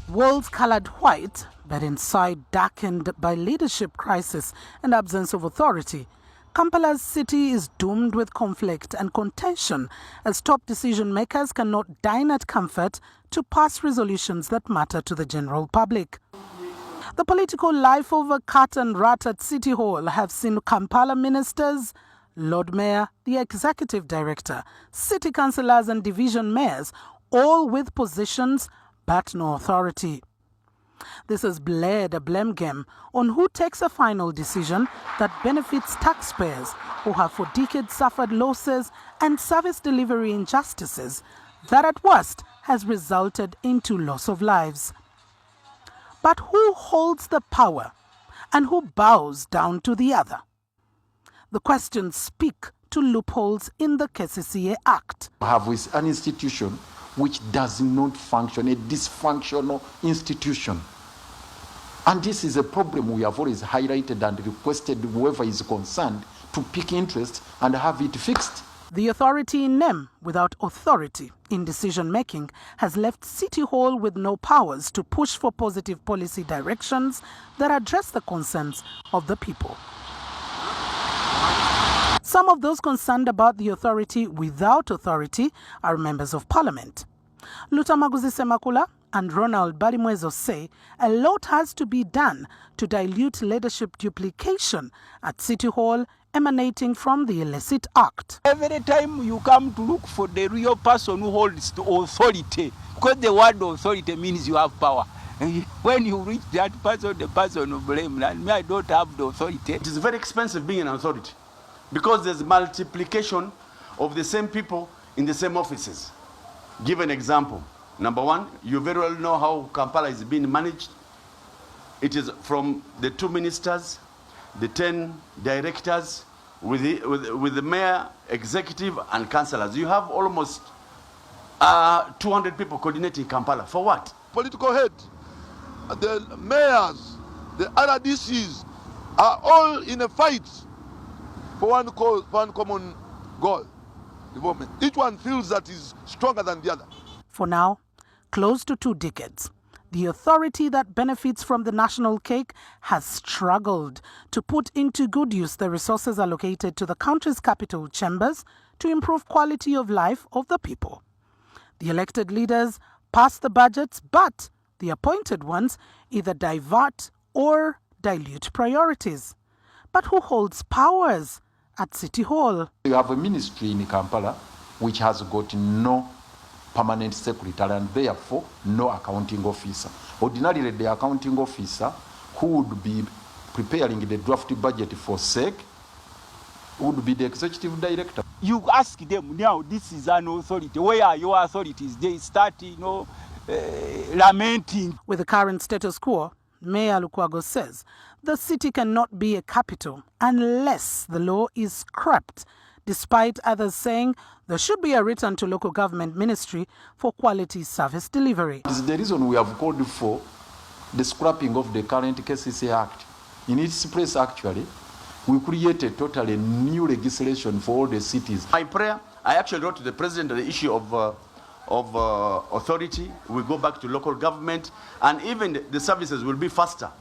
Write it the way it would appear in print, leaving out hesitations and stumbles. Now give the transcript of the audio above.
Walls colored white, but inside darkened by leadership crisis and absence of authority, Kampala's city is doomed with conflict and contention as top decision makers cannot dine at comfort to pass resolutions that matter to the general public. The political life over cat and rat at City Hall have seen Kampala ministers, Lord Mayor, the executive director, city councillors and division mayors, all with positions but no authority. This has bled a blame game on who takes a final decision that benefits taxpayers who have for decades suffered losses and service delivery injustices that at worst has resulted into loss of lives. But who holds the power and who bows down to the other? The questions speak to loopholes in the KCCA Act. Have with an institution which does not function, a dysfunctional institution. And this is a problem we have always highlighted and requested whoever is concerned to pick interest and have it fixed. The authority in name without authority in decision-making has left City Hall with no powers to push for positive policy directions that address the concerns of the people. Some of those concerned about the authority without authority are members of parliament. Lutamaguzi Semakula and Ronald Balimwezo say a lot has to be done to dilute leadership duplication at City Hall emanating from the illicit act. Every time you come to look for the real person who holds the authority, because the word authority means you have power. When you reach that person, the person will blame, and me, I don't have the authority. It is very expensive being an authority because there's multiplication of the same people in the same offices. Give an example. Number one, you very well know how Kampala is being managed. It is from the 2 ministers, the 10 directors, with the mayor, executive, and councillors. You have almost 200 people coordinating Kampala. For what? Political head, the mayors, the RDCs are all in a fight for one cause, for one common goal. Development. Each one feels that is stronger than the other. For now, close to 2 decades, the authority that benefits from the national cake has struggled to put into good use the resources allocated to the country's capital chambers to improve quality of life of the people. The elected leaders pass the budgets, but the appointed ones either divert or dilute priorities. But who holds powers at City Hall? You have a ministry in Kampala which has got no permanent secretary and therefore no accounting officer. Ordinarily, the accounting officer who would be preparing the draft budget for SEC would be the executive director. You ask them now, this is an authority. Where are your authorities? They start, lamenting. With the current status quo, Mayor Lukwago says the city cannot be a capital unless the law is scrapped, despite others saying there should be a return to local government ministry for quality service delivery. This is the reason we have called for the scrapping of the current KCCA Act. In its place, actually, we created totally new legislation for all the cities. My prayer, I actually wrote to the president on the issue of authority. We go back to local government, and even the services will be faster.